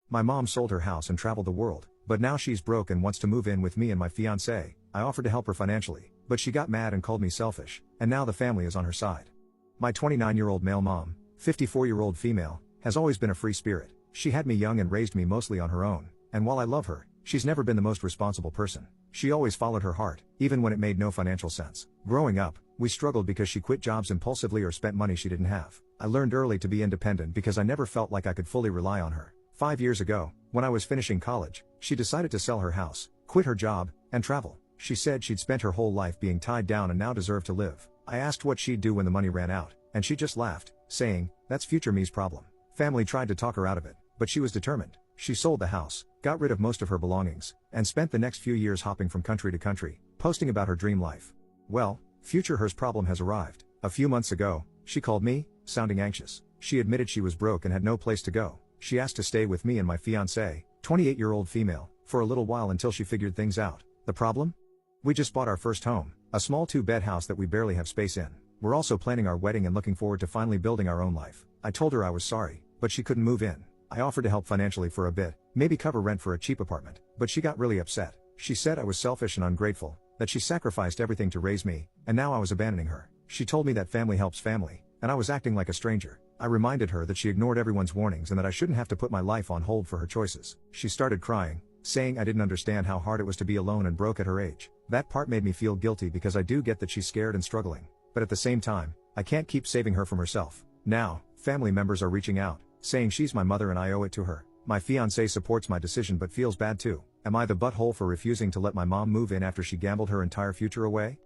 My mom sold her house and traveled the world, but now she's broke and wants to move in with me and my fiancé. I offered to help her financially, but she got mad and called me selfish, and now the family is on her side. My 29-year-old male mom, 54-year-old female, has always been a free spirit. She had me young and raised me mostly on her own, and while I love her, she's never been the most responsible person. She always followed her heart, even when it made no financial sense. Growing up, we struggled because she quit jobs impulsively or spent money she didn't have. I learned early to be independent because I never felt like I could fully rely on her. 5 years ago, when I was finishing college, she decided to sell her house, quit her job, and travel. She said she'd spent her whole life being tied down and now deserved to live. I asked what she'd do when the money ran out, and she just laughed, saying, "That's future me's problem." Family tried to talk her out of it, but she was determined. She sold the house, got rid of most of her belongings, and spent the next few years hopping from country to country, posting about her dream life. Well, future her's problem has arrived. A few months ago, she called me, sounding anxious. She admitted she was broke and had no place to go. She asked to stay with me and my fiancé, 28-year-old female, for a little while until she figured things out. The problem? We just bought our first home, a small 2-bed house that we barely have space in. We're also planning our wedding and looking forward to finally building our own life. I told her I was sorry, but she couldn't move in. I offered to help financially for a bit, maybe cover rent for a cheap apartment, but she got really upset. She said I was selfish and ungrateful, that she sacrificed everything to raise me, and now I was abandoning her. She told me that family helps family, and I was acting like a stranger. I reminded her that she ignored everyone's warnings and that I shouldn't have to put my life on hold for her choices. She started crying, saying I didn't understand how hard it was to be alone and broke at her age. That part made me feel guilty because I do get that she's scared and struggling, but at the same time, I can't keep saving her from herself. Now, family members are reaching out, saying she's my mother and I owe it to her. My fiancé supports my decision but feels bad too. Am I the butthole for refusing to let my mom move in after she gambled her entire future away?